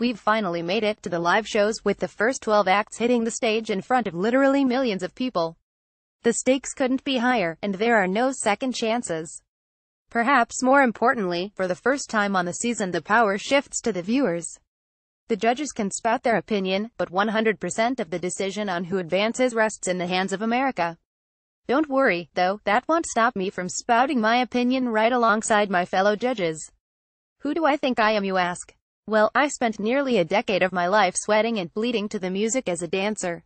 We've finally made it to the live shows, with the first 12 acts hitting the stage in front of literally millions of people. The stakes couldn't be higher, and there are no second chances. Perhaps more importantly, for the first time on the season, the power shifts to the viewers. The judges can spout their opinion, but 100% of the decision on who advances rests in the hands of America. Don't worry, though, that won't stop me from spouting my opinion right alongside my fellow judges. Who do I think I am, you ask? Well, I spent nearly a decade of my life sweating and bleeding to the music as a dancer.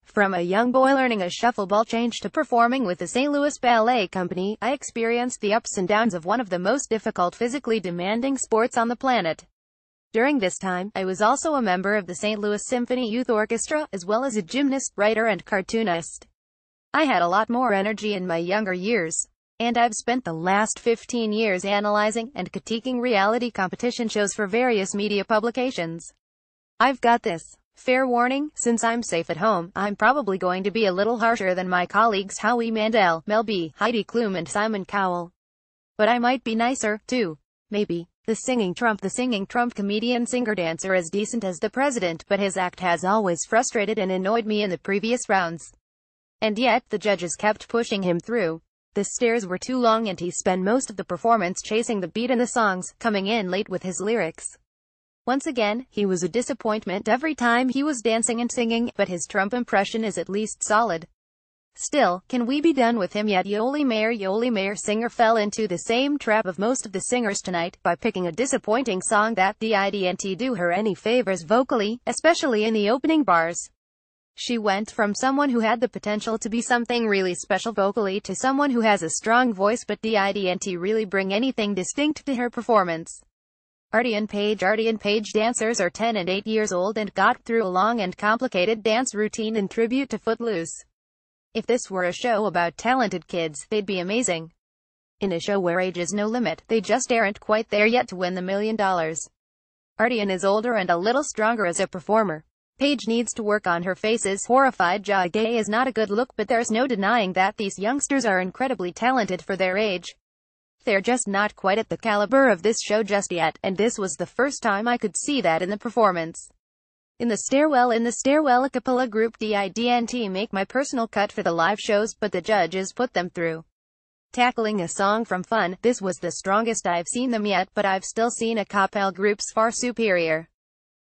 From a young boy learning a shuffle ball change to performing with the St. Louis Ballet Company, I experienced the ups and downs of one of the most difficult, physically demanding sports on the planet. During this time, I was also a member of the St. Louis Symphony Youth Orchestra, as well as a gymnast, writer, and cartoonist. I had a lot more energy in my younger years. And I've spent the last 15 years analyzing and critiquing reality competition shows for various media publications. I've got this. Fair warning, since I'm safe at home, I'm probably going to be a little harsher than my colleagues Howie Mandel, Mel B, Heidi Klum and Simon Cowell. But I might be nicer, too. Maybe. The singing Trump comedian singer-dancer is decent as the president, but his act has always frustrated and annoyed me in the previous rounds. And yet, the judges kept pushing him through. The stairs were too long and he spent most of the performance chasing the beat in the songs, coming in late with his lyrics. Once again, he was a disappointment every time he was dancing and singing, but his Trump impression is at least solid. Still, can we be done with him yet? Yoli Mayer singer fell into the same trap of most of the singers tonight, by picking a disappointing song that didn't do her any favors vocally, especially in the opening bars. She went from someone who had the potential to be something really special vocally to someone who has a strong voice but didn't really bring anything distinct to her performance. Artie and Paige dancers are 10 and 8 years old and got through a long and complicated dance routine in tribute to Footloose. If this were a show about talented kids, they'd be amazing. In a show where age is no limit, they just aren't quite there yet to win the $1 million. Artie is older and a little stronger as a performer. Paige needs to work on her face's horrified jaw. Gay is not a good look, but there's no denying that these youngsters are incredibly talented for their age. They're just not quite at the caliber of this show just yet, and this was the first time I could see that in the performance. In the stairwell a cappella group didn't make my personal cut for the live shows, but the judges put them through. Tackling a song from Fun, this was the strongest I've seen them yet, but I've still seen a cappella groups far superior.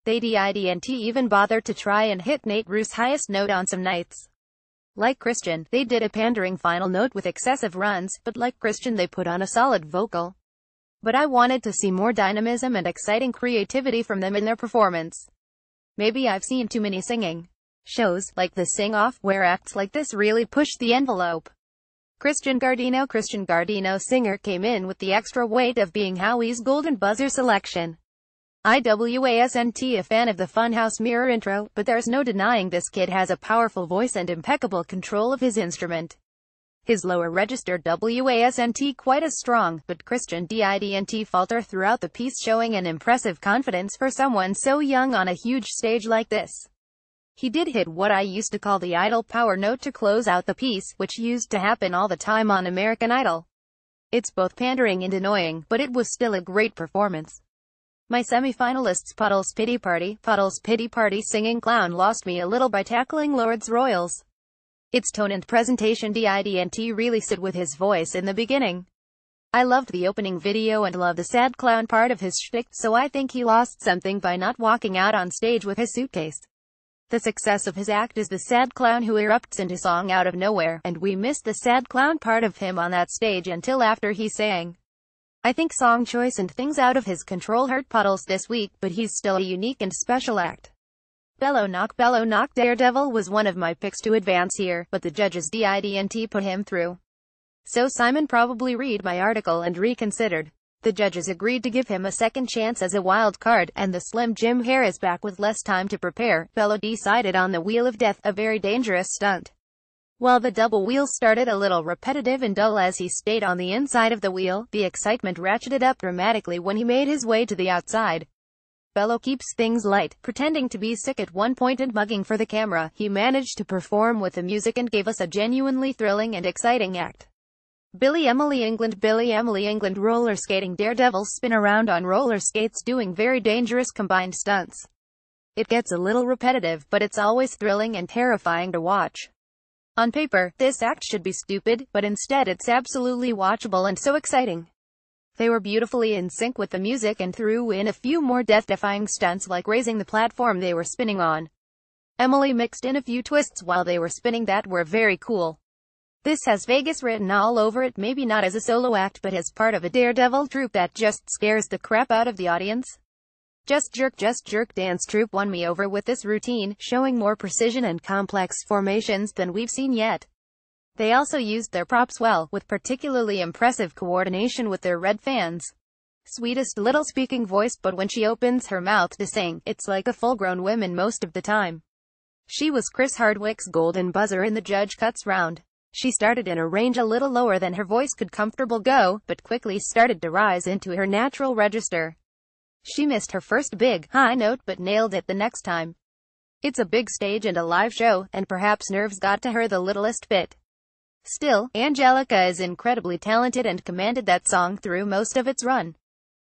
They didn't even bother to try and hit Nate Rue's highest note on some nights. Like Christian, they did a pandering final note with excessive runs, but like Christian they put on a solid vocal. But I wanted to see more dynamism and exciting creativity from them in their performance. Maybe I've seen too many singing shows, like the Sing-Off, where acts like this really push the envelope. Christian Guardino singer came in with the extra weight of being Howie's Golden Buzzer selection. Wasn't a fan of the Funhouse Mirror intro, but there's no denying this kid has a powerful voice and impeccable control of his instrument. His lower register wasn't quite as strong, but Christian didn't falter throughout the piece, showing an impressive confidence for someone so young on a huge stage like this. He did hit what I used to call the Idol power note to close out the piece, which used to happen all the time on American Idol. It's both pandering and annoying, but it was still a great performance. My semi-finalists Puddle's Pity Party singing clown lost me a little by tackling Lord's Royals. Its tone and presentation didn't really sit with his voice in the beginning. I loved the opening video and loved the sad clown part of his shtick, so I think he lost something by not walking out on stage with his suitcase. The success of his act is the sad clown who erupts into song out of nowhere, and we missed the sad clown part of him on that stage until after he sang. I think song choice and things out of his control hurt Puddles this week, but he's still a unique and special act. Bellow Knock Daredevil was one of my picks to advance here, but the judges didn't put him through. So Simon probably read my article and reconsidered. The judges agreed to give him a second chance as a wild card, and the Slim Jim hair is back with less time to prepare. Bellow decided on the Wheel of Death, a very dangerous stunt. While the double wheel started a little repetitive and dull as he stayed on the inside of the wheel, the excitement ratcheted up dramatically when he made his way to the outside. Bellow keeps things light, pretending to be sick at one point and mugging for the camera. He managed to perform with the music and gave us a genuinely thrilling and exciting act. Billy Emily England roller skating daredevils spin around on roller skates doing very dangerous combined stunts. It gets a little repetitive, but it's always thrilling and terrifying to watch. On paper, this act should be stupid, but instead it's absolutely watchable and so exciting. They were beautifully in sync with the music and threw in a few more death-defying stunts like raising the platform they were spinning on. Emily mixed in a few twists while they were spinning that were very cool. This has Vegas written all over it, maybe not as a solo act but as part of a daredevil troupe that just scares the crap out of the audience. Just Jerk dance troupe won me over with this routine, showing more precision and complex formations than we've seen yet. They also used their props well, with particularly impressive coordination with their red fans. Sweetest little speaking voice, but when she opens her mouth to sing, it's like a full-grown woman most of the time. She was Chris Hardwick's golden buzzer in the Judge Cuts round. She started in a range a little lower than her voice could comfortably go, but quickly started to rise into her natural register. She missed her first big, high note but nailed it the next time. It's a big stage and a live show, and perhaps nerves got to her the littlest bit. Still, Angelica is incredibly talented and commanded that song through most of its run.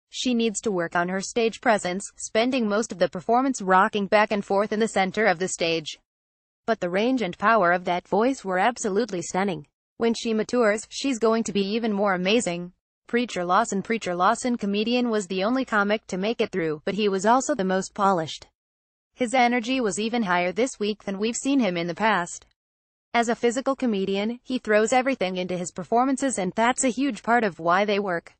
She needs to work on her stage presence, spending most of the performance rocking back and forth in the center of the stage. But the range and power of that voice were absolutely stunning. When she matures, she's going to be even more amazing. Preacher Lawson comedian was the only comic to make it through, but he was also the most polished. His energy was even higher this week than we've seen him in the past. As a physical comedian, he throws everything into his performances and that's a huge part of why they work.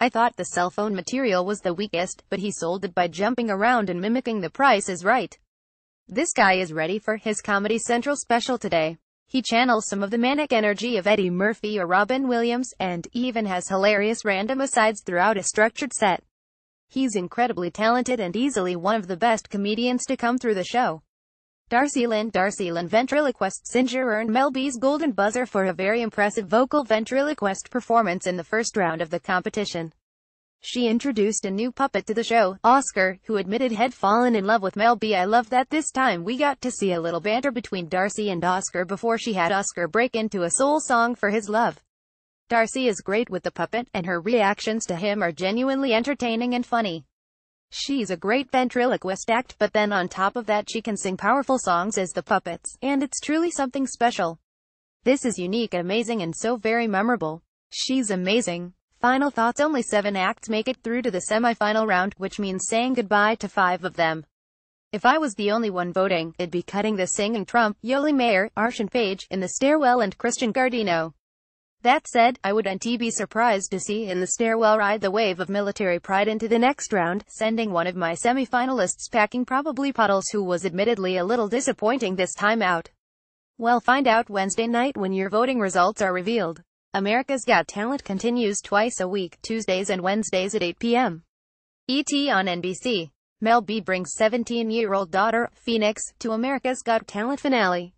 I thought the cell phone material was the weakest, but he sold it by jumping around and mimicking The Price is Right. This guy is ready for his Comedy Central special today. He channels some of the manic energy of Eddie Murphy or Robin Williams, and even has hilarious random asides throughout a structured set. He's incredibly talented and easily one of the best comedians to come through the show. Darcy Lynn ventriloquist singer earned Mel B's Golden Buzzer for a very impressive vocal ventriloquist performance in the first round of the competition. She introduced a new puppet to the show, Oscar, who admitted had fallen in love with Mel B. I love that this time we got to see a little banter between Darcy and Oscar before she had Oscar break into a soul song for his love. Darcy is great with the puppet, and her reactions to him are genuinely entertaining and funny. She's a great ventriloquist act, but then on top of that she can sing powerful songs as the puppets, and it's truly something special. This is unique, amazing, and so very memorable. She's amazing. Final thoughts: only 7 acts make it through to the semi-final round, which means saying goodbye to 5 of them. If I was the only one voting, it'd be cutting the singing Trump, Yoli Mayer, Arshan Page, In the Stairwell and Christian Gardino. That said, I wouldn't be surprised to see In the Stairwell ride the wave of military pride into the next round, sending one of my semi-finalists packing, probably Puddles, who was admittedly a little disappointing this time out. Well, find out Wednesday night when your voting results are revealed. America's Got Talent continues twice a week, Tuesdays and Wednesdays at 8 p.m. ET on NBC. Mel B brings 17-year-old daughter, Phoenix, to America's Got Talent finale.